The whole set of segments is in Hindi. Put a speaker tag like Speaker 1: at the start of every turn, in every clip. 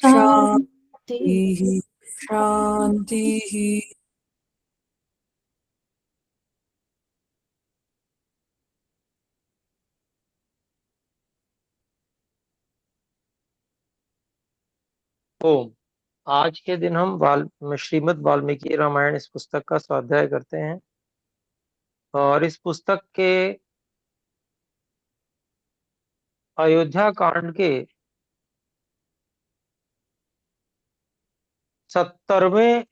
Speaker 1: शांति।
Speaker 2: शांति शांति।
Speaker 1: ओम। आज के दिन हम श्रीमद् वाल्मीकि रामायण इस पुस्तक का स्वाध्याय करते हैं और इस पुस्तक के अयोध्या कांड के 70वें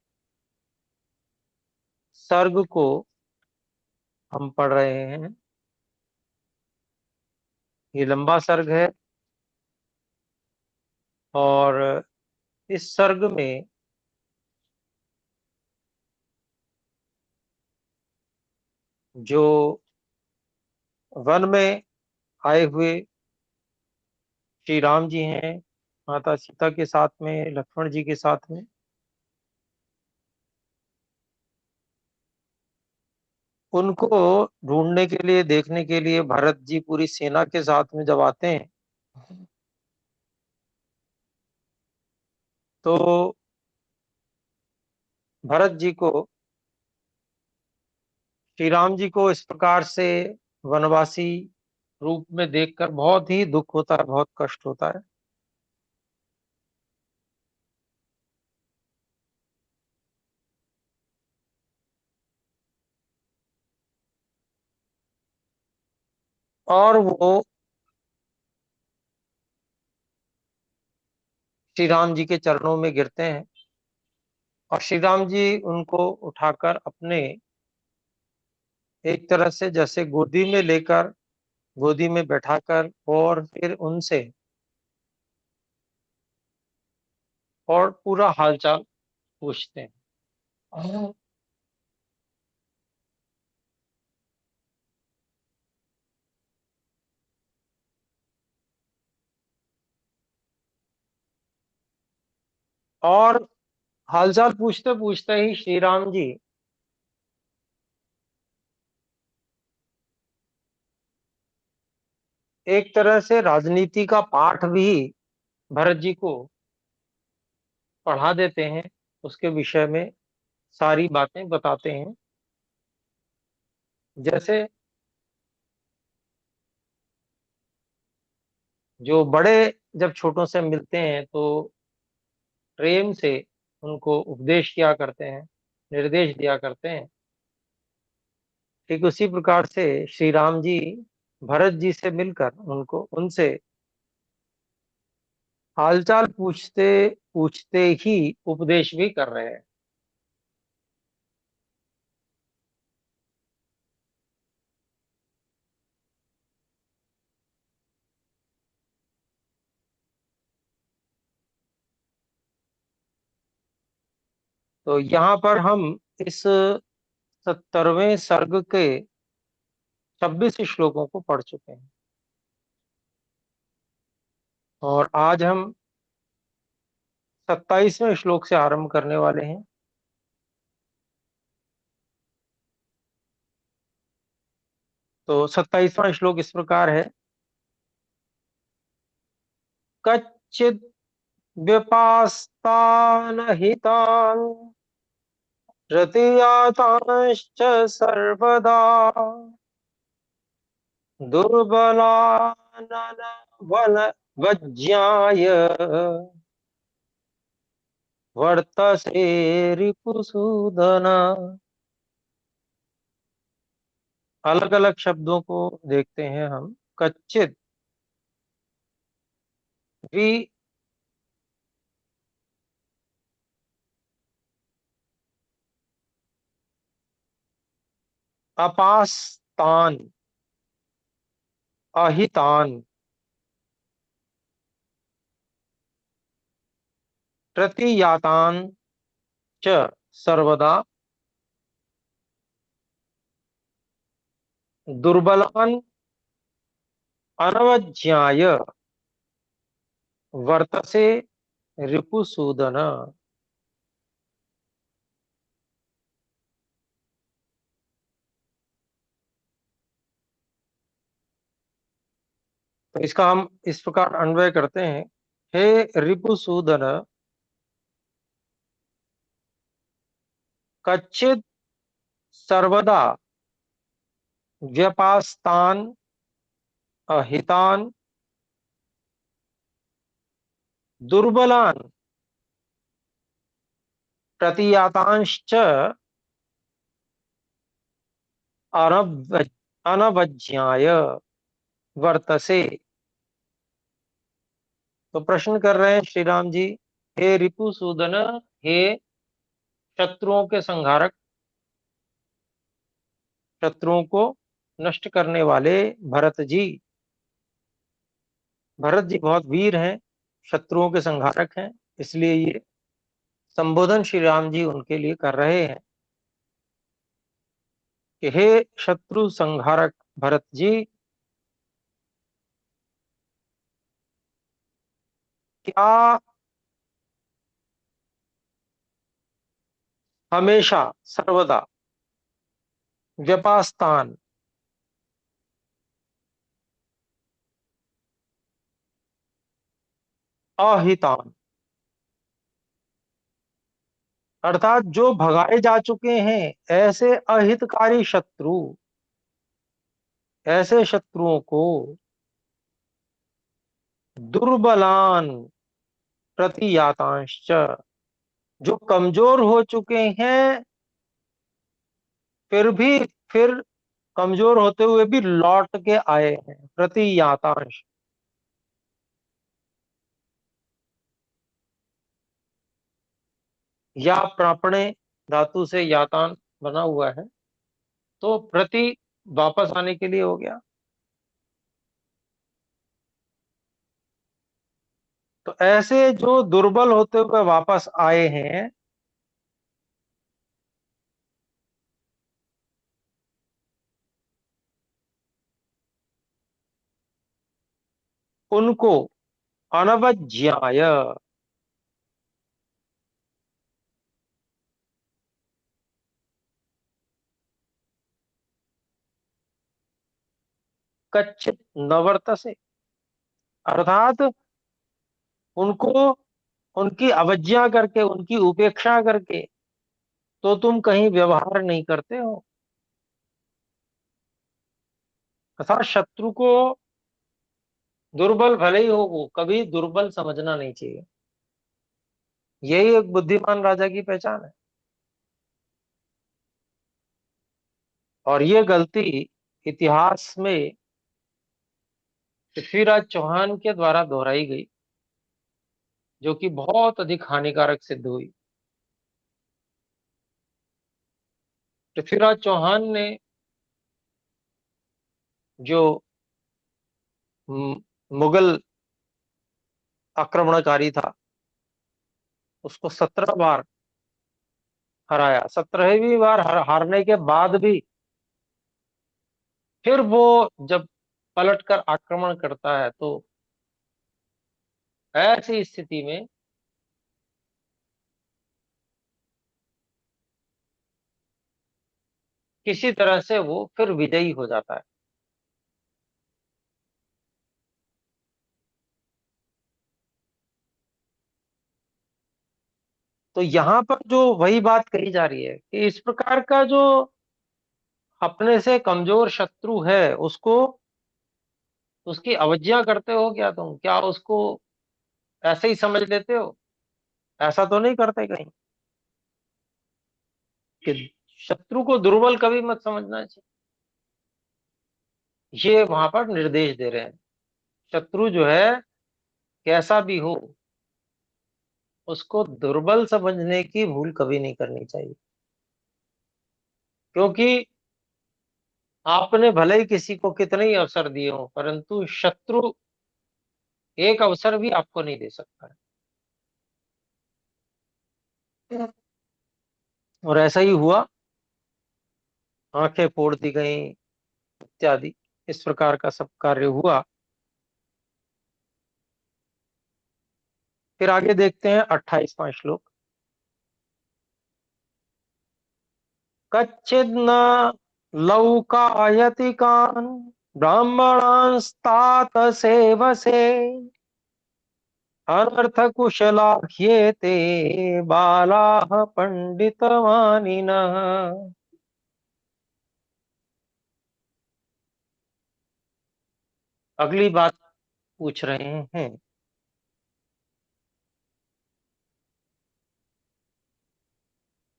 Speaker 1: सर्ग को हम पढ़ रहे हैं। ये लंबा सर्ग है और इस सर्ग में जो वन में आए हुए श्री राम जी हैं, माता सीता के साथ में, लक्ष्मण जी के साथ में, उनको ढूंढने के लिए, देखने के लिए भरत जी पूरी सेना के साथ में जब आते हैं तो भरत जी को श्री राम जी को इस प्रकार से वनवासी रूप में देखकर बहुत ही दुख होता है, बहुत कष्ट होता है। और वो श्री राम जी के चरणों में गिरते हैं और श्री राम जी उनको उठाकर अपने, एक तरह से जैसे गोदी में लेकर, गोदी में बैठाकर और फिर उनसे और पूरा हालचाल पूछते हैं। और हालचाल पूछते पूछते ही श्री राम जी एक तरह से राजनीति का पाठ भी भरत जी को पढ़ा देते हैं, उसके विषय में सारी बातें बताते हैं। जैसे जो बड़े जब छोटों से मिलते हैं तो प्रेम से उनको उपदेश किया करते हैं, निर्देश दिया करते हैं, ठीक उसी प्रकार से श्री राम जी भरत जी से मिलकर उनको, उनसे हालचाल पूछते पूछते ही उपदेश भी कर रहे हैं। तो यहाँ पर हम इस 70वें सर्ग के 26 श्लोकों को पढ़ चुके हैं और आज हम 27वें श्लोक से आरंभ करने वाले हैं। तो 27वां श्लोक इस प्रकार है। कच्चिद व्यपास्तान हितान रतियातांश्च सर्वदा दुर्बलानन वन वज्ञाय वर्तसे रिपुसूदन। अलग अलग शब्दों को देखते हैं हम। कच्चित भी अपास्तान, अहितान, प्रतियातान च सर्वदा दुर्बलान अनवज्ञाय वर्तसे रिपुसूदन। तो इसका हम इस प्रकार अन्वय करते हैं हे रिपुसूदन, कच्चिद सर्वदा व्यपास्तान अहितान दुर्बलान प्रतियातांश्च अनव अनवज्ञाय वर्तसे। तो प्रश्न कर रहे हैं श्री राम जी, हे रिपुसूदन, हे शत्रुओं के संहारक, शत्रुओं को नष्ट करने वाले भरत जी। भरत जी बहुत वीर हैं, शत्रुओं के संहारक हैं, इसलिए ये संबोधन श्री राम जी उनके लिए कर रहे हैं कि हे शत्रु संहारक भरत जी, क्या हमेशा सर्वदा व्यपास्तान अहितान, अर्थात जो भगाए जा चुके हैं, ऐसे अहितकारी शत्रु, ऐसे शत्रुओं को दुर्बलान प्रतियातांश्च, जो कमजोर हो चुके हैं, फिर भी फिर कमजोर होते हुए भी लौट के आए हैं, प्रतियातांश। या प्रापणे धातु से यातान बना हुआ है, तो प्रति वापस आने के लिए हो गया। तो ऐसे जो दुर्बल होते हुए वापस आए हैं, उनको अनवज्ञाय, कच्चित नवर्तसे, अर्थात उनको, उनकी अवज्ञा करके, उनकी उपेक्षा करके तो तुम कहीं व्यवहार नहीं करते हो। अर्थात शत्रु को दुर्बल भले ही हो, वो कभी दुर्बल समझना नहीं चाहिए। यही एक बुद्धिमान राजा की पहचान है। और ये गलती इतिहास में पृथ्वीराज चौहान के द्वारा दोहराई गई, जो कि बहुत अधिक हानिकारक सिद्ध हुई। पृथ्वीराज चौहान ने, जो मुगल आक्रमणकारी था, उसको 17 बार हराया। 17वीं बार हारने के बाद भी फिर वो जब पलटकर आक्रमण करता है, तो ऐसी स्थिति में किसी तरह से वो फिर विजयी हो जाता है। तो यहां पर जो वही बात कही जा रही है कि इस प्रकार का जो अपने से कमजोर शत्रु है, उसको, उसकी अवज्ञा करते हो क्या तुम? क्या उसको ऐसे ही समझ लेते हो? ऐसा तो नहीं करते कहीं कि शत्रु को दुर्बल कभी मत समझना चाहिए। ये वहां पर निर्देश दे रहे हैं, शत्रु जो है कैसा भी हो, उसको दुर्बल समझने की भूल कभी नहीं करनी चाहिए। क्योंकि आपने भले ही किसी को कितने ही अवसर दिए हो, परंतु शत्रु एक अवसर भी आपको नहीं दे सकता है। और ऐसा ही हुआ, आंखें फोड़ दी गई इत्यादि, इस प्रकार का सब कार्य हुआ। फिर आगे देखते हैं 28वां श्लोक। कच्चिन्न लौकायति कान् ब्राह्मणांस्तात सेवसे अनर्थ कुशलाह्येते बालाः पंडितवानिनः। अगली बात पूछ रहे हैं।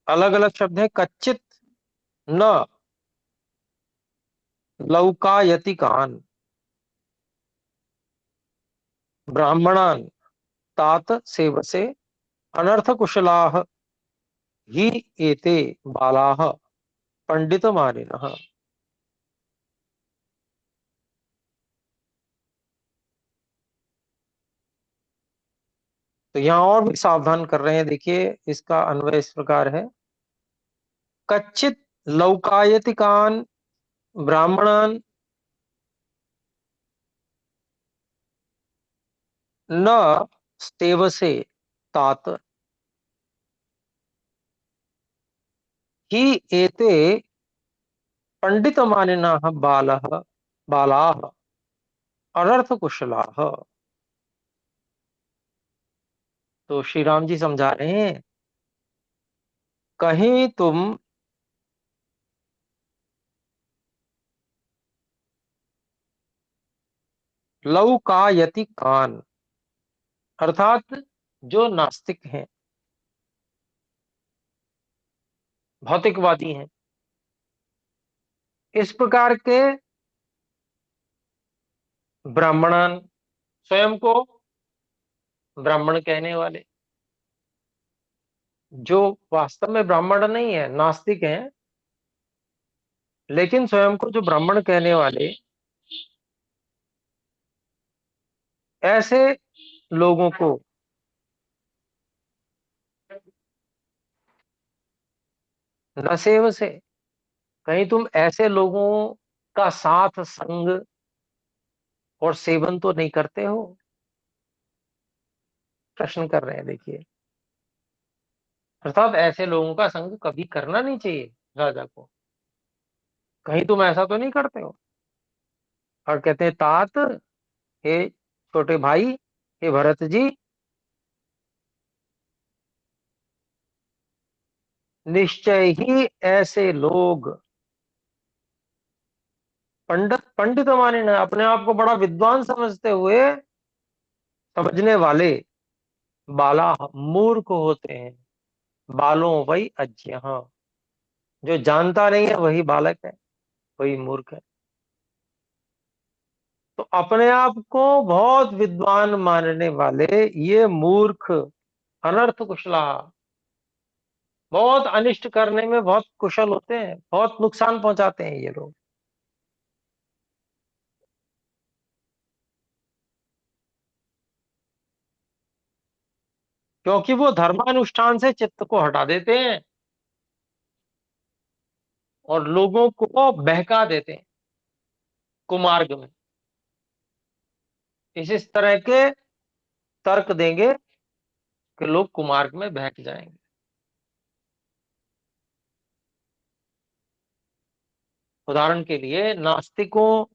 Speaker 1: अलग अलग शब्द है। कच्चित न लौकायति कान ब्राह्मणान तात सेवसे अनर्थ कुशलाः ही एते बालाः पंडित मानिनः। तो यहाँ और भी सावधान कर रहे हैं। देखिए इसका अन्वय इस प्रकार है। कच्चित लौकायति कान ब्राह्मणान न सेवसे तात ही एते पंडित मानिनः बालः बालाः अनर्थ कुशलाः। तो श्री राम जी समझा रहे हैं, कहीं तुम लौकायति कान अर्थात जो नास्तिक हैं, भौतिकवादी हैं, इस प्रकार के ब्राह्मणन, स्वयं को ब्राह्मण कहने वाले, जो वास्तव में ब्राह्मण नहीं है, नास्तिक हैं, लेकिन स्वयं को जो ब्राह्मण कहने वाले, ऐसे लोगों को न सेव से, कहीं तुम ऐसे लोगों का साथ संग और सेवन तो नहीं करते हो। प्रश्न कर रहे हैं देखिए। अर्थात ऐसे लोगों का संग कभी करना नहीं चाहिए राजा को। कहीं तुम ऐसा तो नहीं करते हो। और कहते हैं, तात, हे छोटे भाई, हे भरत जी, निश्चय ही ऐसे लोग पंडित पंडित माने न, अपने आप को बड़ा विद्वान समझते हुए, समझने वाले बाला मूर्ख होते हैं। बालों वही अज्ञ, हाँ, जो जानता नहीं है वही बालक है, वही मूर्ख है। तो अपने आप को बहुत विद्वान मानने वाले ये मूर्ख, अनर्थ कुशला, बहुत अनिष्ट करने में बहुत कुशल होते हैं, बहुत नुकसान पहुंचाते हैं ये लोग। क्योंकि वो धर्मानुष्ठान से चित्त को हटा देते हैं और लोगों को बहका देते हैं कुमार्ग में। इस तरह के तर्क देंगे कि लोग कुमार्ग में बहक जाएंगे। उदाहरण के लिए, नास्तिकों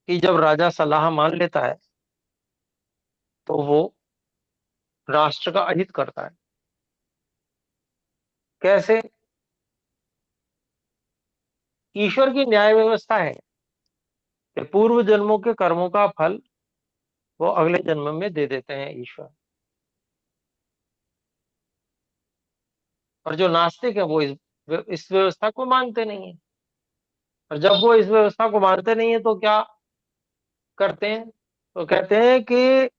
Speaker 1: की जब राजा सलाह मान लेता है तो वो राष्ट्र का अहित करता है। कैसे? ईश्वर की न्याय व्यवस्था है कि पूर्व जन्मों के कर्मों का फल वो अगले जन्म में दे देते हैं ईश्वर। और जो नास्तिक है वो इस व्यवस्था को मानते नहीं है। और जब वो इस व्यवस्था को मानते नहीं है तो क्या करते हैं? तो कहते हैं कि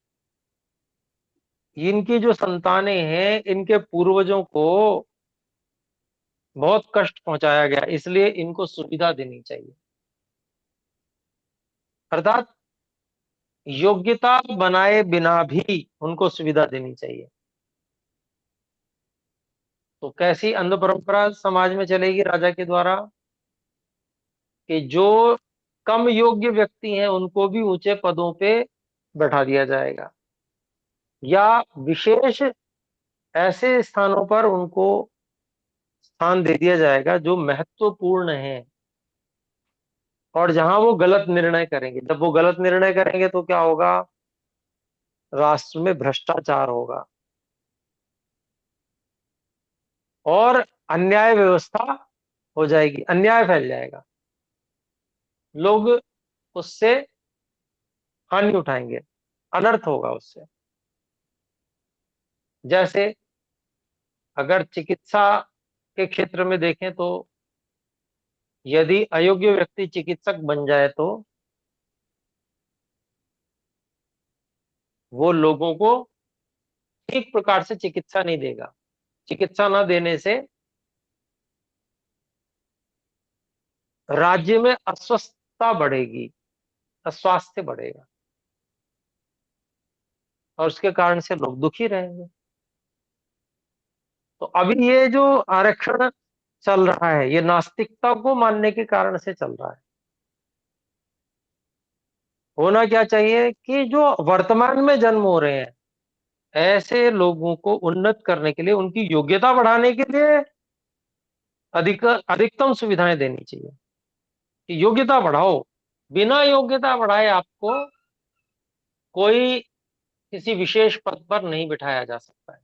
Speaker 1: इनकी जो संतानें हैं, इनके पूर्वजों को बहुत कष्ट पहुंचाया गया, इसलिए इनको सुविधा देनी चाहिए। अर्थात योग्यता बनाए बिना भी उनको सुविधा देनी चाहिए। तो कैसी अंध परंपरा समाज में चलेगी राजा के द्वारा कि जो कम योग्य व्यक्ति हैं उनको भी ऊंचे पदों पे बैठा दिया जाएगा, या विशेष ऐसे स्थानों पर उनको स्थान दे दिया जाएगा जो महत्वपूर्ण है। और जहां वो गलत निर्णय करेंगे, जब वो गलत निर्णय करेंगे तो क्या होगा? राष्ट्र में भ्रष्टाचार होगा और अन्याय व्यवस्था हो जाएगी, अन्याय फैल जाएगा, लोग उससे हानि उठाएंगे, अनर्थ होगा उससे। जैसे अगर चिकित्सा के क्षेत्र में देखें तो यदि अयोग्य व्यक्ति चिकित्सक बन जाए तो वो लोगों को ठीक प्रकार से चिकित्सा नहीं देगा। चिकित्सा न देने से राज्य में अस्वस्थता बढ़ेगी, अस्वास्थ्य बढ़ेगा और उसके कारण से लोग दुखी रहेंगे। तो अभी ये जो आरक्षण चल रहा है, ये नास्तिकता को मानने के कारण से चल रहा है। होना क्या चाहिए कि जो वर्तमान में जन्म हो रहे हैं, ऐसे लोगों को उन्नत करने के लिए, उनकी योग्यता बढ़ाने के लिए अधिकतम सुविधाएं देनी चाहिए कि योग्यता बढ़ाओ। बिना योग्यता बढ़ाए आपको कोई किसी विशेष पद पर नहीं बिठाया जा सकता है।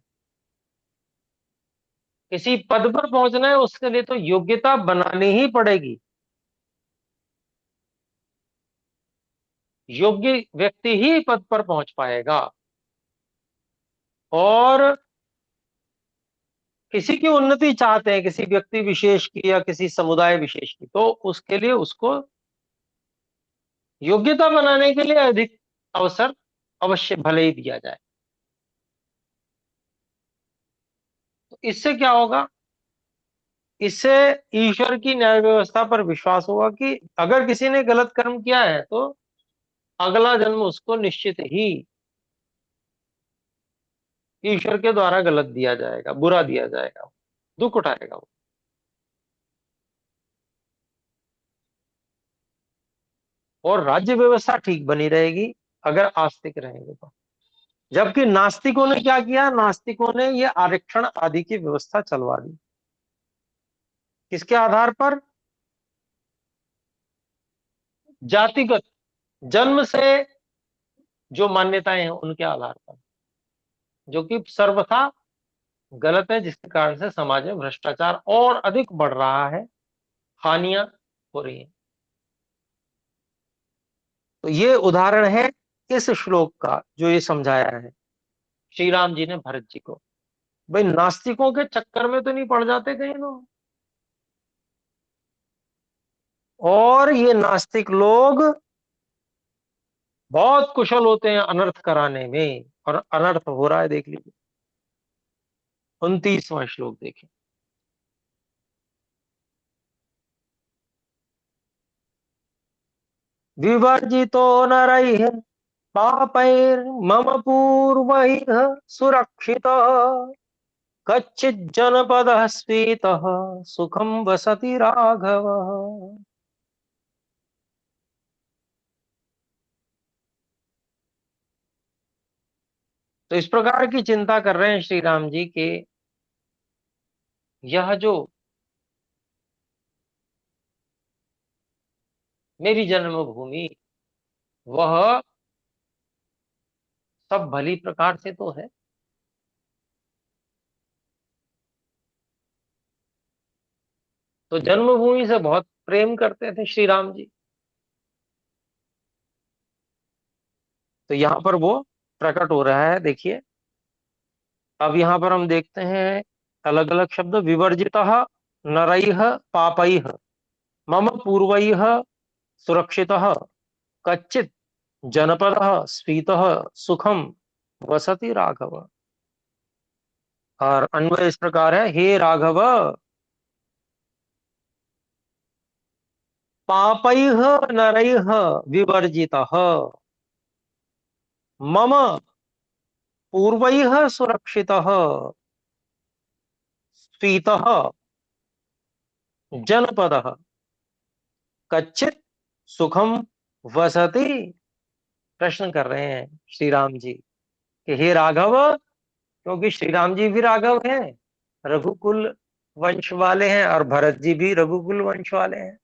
Speaker 1: किसी पद पर पहुंचना है उसके लिए तो योग्यता बनानी ही पड़ेगी। योग्य व्यक्ति ही पद पर पहुंच पाएगा। और किसी की उन्नति चाहते हैं, किसी व्यक्ति विशेष की या किसी समुदाय विशेष की, तो उसके लिए उसको योग्यता बनाने के लिए अधिक अवसर अवश्य भले ही दिया जाए। तो इससे क्या होगा? इससे ईश्वर की न्याय व्यवस्था पर विश्वास होगा कि अगर किसी ने गलत कर्म किया है तो अगला जन्म उसको निश्चित ही ईश्वर के द्वारा गलत दिया जाएगा, बुरा दिया जाएगा, दुख उठाएगा वो। और राज्य व्यवस्था ठीक बनी रहेगी अगर आस्तिक रहेंगे तो। जबकि नास्तिकों ने क्या किया? नास्तिकों ने ये आरक्षण आदि की व्यवस्था चलवा दी। किसके आधार पर? जातिगत, जन्म से जो मान्यताएं हैं उनके आधार पर, जो कि सर्वथा गलत है, जिसके कारण से समाज में भ्रष्टाचार और अधिक बढ़ रहा है, हानियां हो रही हैं। तो ये उदाहरण है इस श्लोक का जो ये समझाया है श्री राम जी ने भरत जी को। भाई नास्तिकों के चक्कर में तो नहीं पड़ जाते कहीं लोग। और ये नास्तिक लोग बहुत कुशल होते हैं अनर्थ कराने में, और अनर्थ हो रहा है, देख लीजिए। 29वां श्लोक देखिए। विवर्जितो नरैः पापैर्मम पूर्वैः सुरक्षितः कच्चिज्जनपदः स्फीतः सुखं वसति राघव। तो इस प्रकार की चिंता कर रहे हैं श्री राम जी के यह जो मेरी जन्मभूमि, वह सब भली प्रकार से तो है। तो जन्मभूमि से बहुत प्रेम करते थे श्री राम जी। तो यहाँ पर वो प्रकट हो रहा है, देखिए। अब यहाँ पर हम देखते हैं अलग अलग शब्द। विवर्जितः नरैः पापैः मम पूर्वैः सुरक्षितः कच्चित् जनपदः स्फीतः सुखम वसति राघव। और अन्वय इस प्रकार है, हे राघव, पापैः नरैः विवर्जितः मम पूर्वैः सुरक्षितः स्फीतः जनपदः कच्चित् सुखम वसति। प्रश्न कर रहे हैं श्री राम जी कि हे राघव, क्योंकि श्री राम जी भी राघव हैं, रघुकुल वंश वाले हैं, और भरत जी भी रघुकुल वंश वाले हैं,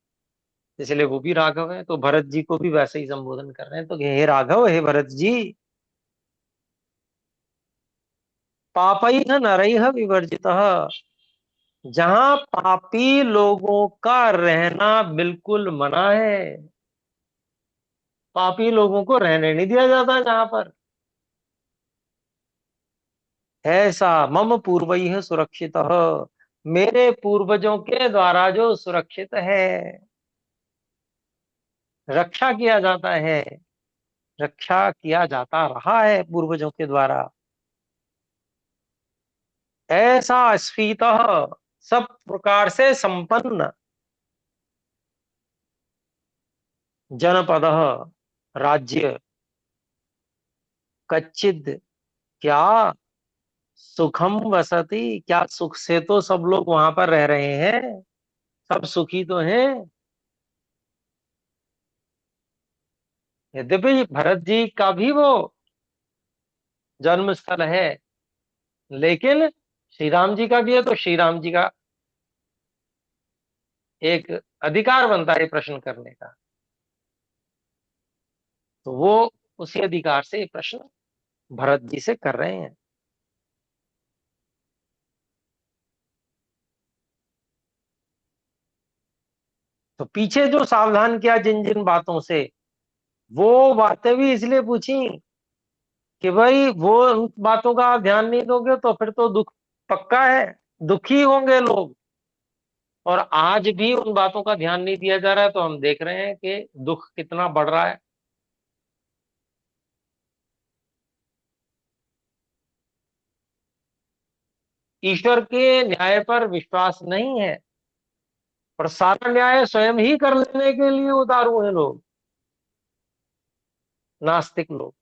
Speaker 1: इसलिए वो भी राघव हैं। तो भरत जी को भी वैसे ही संबोधन कर रहे हैं, तो हे राघव, हे भरत जी, पापैः नरैः विवर्जितः, जहां पापी लोगों का रहना बिल्कुल मना है। पापी लोगों को रहने नहीं दिया जाता जहां पर। ऐसा मम पूर्वैः सुरक्षितः, मेरे पूर्वजों के द्वारा जो सुरक्षित है, रक्षा किया जाता है, रक्षा किया जाता रहा है पूर्वजों के द्वारा। ऐसा स्फीतः, सब प्रकार से संपन्न, जनपदः, राज्य, कच्चिद, क्या, सुखम वसति, क्या सुख से तो सब लोग वहां पर रह रहे हैं, सब सुखी तो हैं। यद्यपि भरत जी का भी वो जन्म स्थल है, लेकिन श्री राम जी का भी है, तो श्री राम जी का एक अधिकार बनता है प्रश्न करने का। तो वो उसी अधिकार से ये प्रश्न भरत जी से कर रहे हैं। तो पीछे जो सावधान किया जिन जिन बातों से, वो बातें भी इसलिए पूछी कि भाई वो उन बातों का आप ध्यान नहीं दोगे तो फिर तो दुख पक्का है, दुखी होंगे लोग। और आज भी उन बातों का ध्यान नहीं दिया जा रहा है, तो हम देख रहे हैं कि दुख कितना बढ़ रहा है। ईश्वर के न्याय पर विश्वास नहीं है, और सारा न्याय स्वयं ही कर लेने के लिए उतारू हैं लोग, नास्तिक लोग।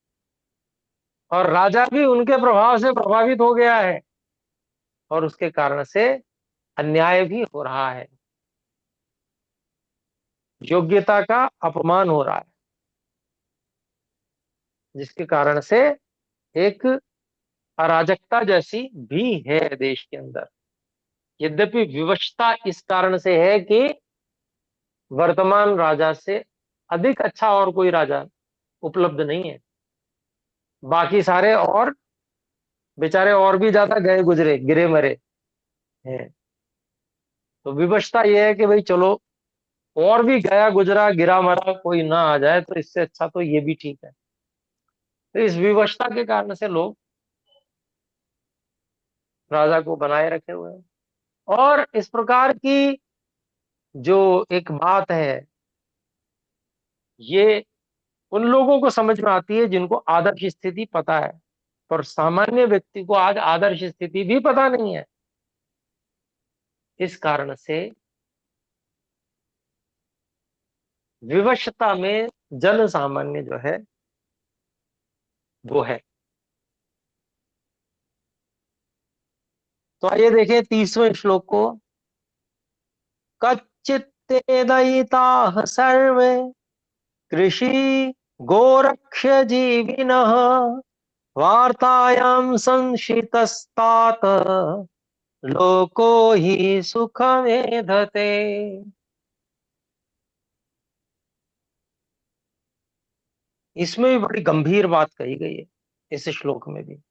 Speaker 1: और राजा भी उनके प्रभाव से प्रभावित हो गया है, और उसके कारण से अन्याय भी हो रहा है, योग्यता का अपमान हो रहा है, जिसके कारण से एक अराजकता जैसी भी है देश के अंदर। यद्यपि विवशता इस कारण से है कि वर्तमान राजा से अधिक अच्छा और कोई राजा उपलब्ध नहीं है। बाकी सारे और बेचारे और भी ज्यादा गए गुजरे गिरे मरे हैं। तो विवशता यह है कि भाई चलो, और भी गया गुजरा गिरा मरा कोई ना आ जाए, तो इससे अच्छा तो ये भी ठीक है। तो इस विवशता के कारण से लोग राजा को बनाए रखे हुए हैं। और इस प्रकार की जो एक बात है, ये उन लोगों को समझ में आती है जिनको आदर्श स्थिति पता है, पर सामान्य व्यक्ति को आज आदर्श स्थिति भी पता नहीं है। इस कारण से विवशता में जन सामान्य जो है वो है। तो आइए देखें 30वें श्लोक को। कच्चित्ते दयिताः सर्वे कृषि गोरक्ष्य जीविनः वार्तायां संशितस्तात लोको हि सुखमेधते। इसमें भी बड़ी गंभीर बात कही गई है, इस श्लोक में भी।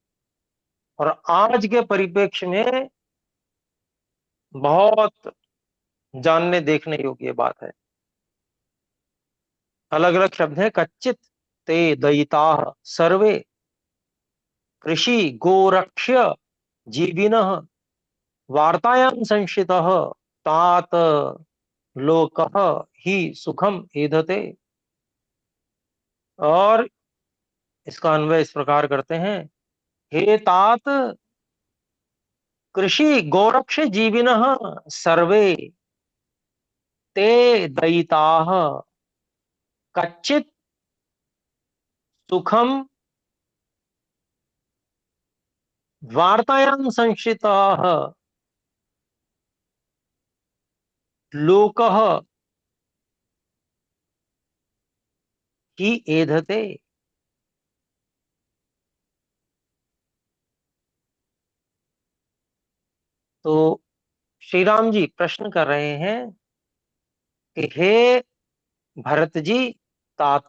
Speaker 1: और आज के परिप्रेक्ष्य में बहुत जानने देखने योग्य बात है। अलग अलग शब्द है। कच्चित ते दयिता सर्वे कृषि गोरक्ष्य जीविनः वार्तायां संशितः तात लोकः ही सुखम ईधते। और इसका अन्वय इस प्रकार करते हैं। हे तात कृषि गोरक्ष जीविनः सर्वे ते दयिताः कच्चित् सुखम वार्तायां संश्रिताः लोकः ही एधते। तो श्री राम जी प्रश्न कर रहे हैं कि हे भरत जी, तात,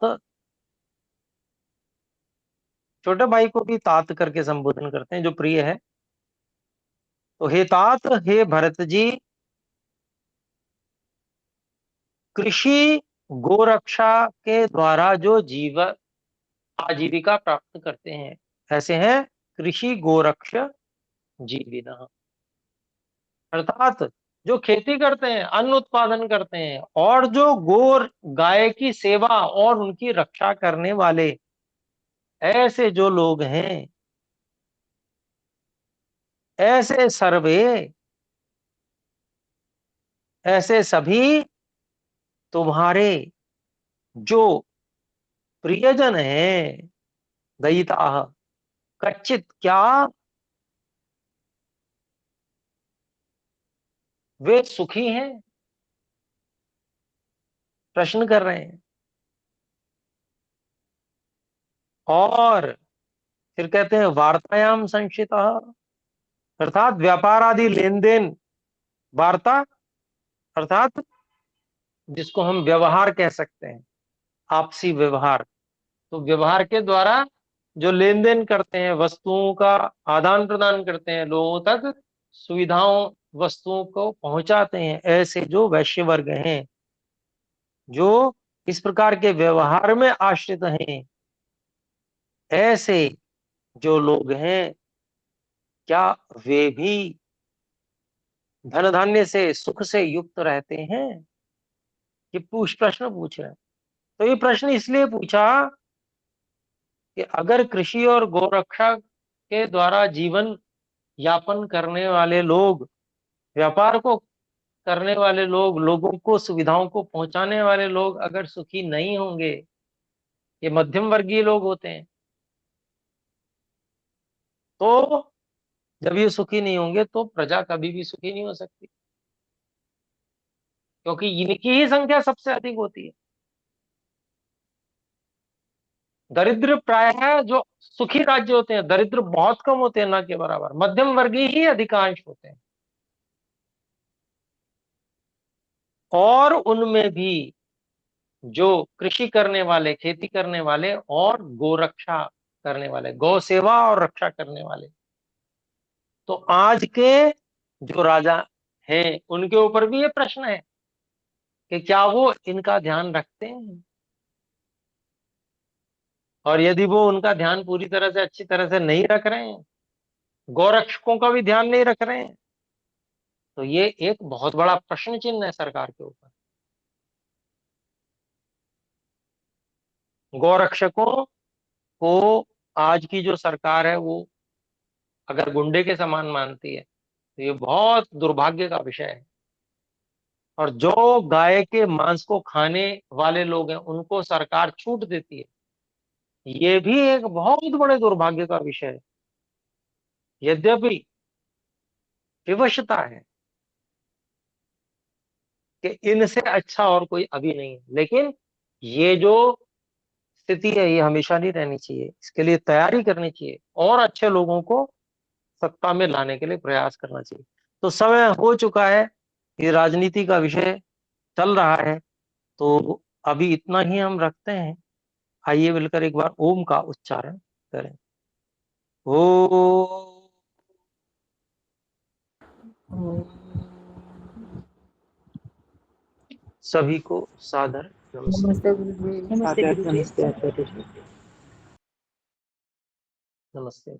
Speaker 1: छोटे भाई को भी तात करके संबोधन करते हैं, जो प्रिय है। तो हे तात, हे भरत जी, कृषि गोरक्षा के द्वारा जो जीवन आजीविका प्राप्त करते हैं, ऐसे हैं कृषि गोरक्ष जीविना। अर्थात जो खेती करते हैं, अन्न उत्पादन करते हैं, और जो गोर गाय की सेवा और उनकी रक्षा करने वाले ऐसे जो लोग हैं, ऐसे सर्वे, ऐसे सभी तुम्हारे जो प्रियजन हैं, दयिता कच्चित, क्या वे सुखी हैं? प्रश्न कर रहे हैं। और फिर कहते हैं वार्तायाम संशिता, अर्थात व्यापार आदि लेन देन, वार्ता अर्थात जिसको हम व्यवहार कह सकते हैं, आपसी व्यवहार। तो व्यवहार के द्वारा जो लेन देन करते हैं, वस्तुओं का आदान प्रदान करते हैं, लोगों तक सुविधाओं वस्तुओं को पहुंचाते हैं, ऐसे जो वैश्य वर्ग हैं, जो इस प्रकार के व्यवहार में आश्रित हैं, ऐसे जो लोग हैं, क्या वे भी धन धान्य से सुख से युक्त रहते हैं? ये प्रश्न पूछ रहे हैं। तो ये प्रश्न इसलिए पूछा कि अगर कृषि और गौरक्षा के द्वारा जीवन यापन करने वाले लोग, व्यापार को करने वाले लोग, लोगों को सुविधाओं को पहुंचाने वाले लोग अगर सुखी नहीं होंगे, ये मध्यम वर्गीय लोग होते हैं, तो जब ये सुखी नहीं होंगे तो प्रजा कभी भी सुखी नहीं हो सकती, क्योंकि इनकी ही संख्या सबसे अधिक होती है। दरिद्र प्रायः जो सुखी राज्य होते हैं, दरिद्र बहुत कम होते हैं, ना के बराबर, मध्यम वर्गीय ही अधिकांश होते हैं। और उनमें भी जो कृषि करने वाले, खेती करने वाले और गोरक्षा करने वाले, गौ सेवा और रक्षा करने वाले, तो आज के जो राजा हैं उनके ऊपर भी ये प्रश्न है कि क्या वो इनका ध्यान रखते हैं, और यदि वो उनका ध्यान पूरी तरह से, अच्छी तरह से नहीं रख रहे हैं, गौरक्षकों का भी ध्यान नहीं रख रहे हैं, तो ये एक बहुत बड़ा प्रश्न चिन्ह है सरकार के ऊपर। गौरक्षकों को आज की जो सरकार है वो अगर गुंडे के समान मानती है, तो ये बहुत दुर्भाग्य का विषय है। और जो गाय के मांस को खाने वाले लोग हैं उनको सरकार छूट देती है, ये भी एक बहुत बड़े दुर्भाग्य का विषय है। यद्यपि विवशता है कि इनसे अच्छा और कोई अभी नहीं है, लेकिन ये जो स्थिति है ये हमेशा नहीं रहनी चाहिए, इसके लिए तैयारी करनी चाहिए और अच्छे लोगों को सत्ता में लाने के लिए प्रयास करना चाहिए। तो समय हो चुका है, ये राजनीति का विषय चल रहा है, तो अभी इतना ही हम रखते हैं। आइए मिलकर एक बार ओम का उच्चारण करें। ओ
Speaker 2: ॐ
Speaker 1: सभी को सादर नमस्ते।
Speaker 2: नमस्ते गुरुजी।
Speaker 3: नमस्ते गुरुजी।
Speaker 2: नमस्ते आचार्य जी।
Speaker 1: नमस्ते।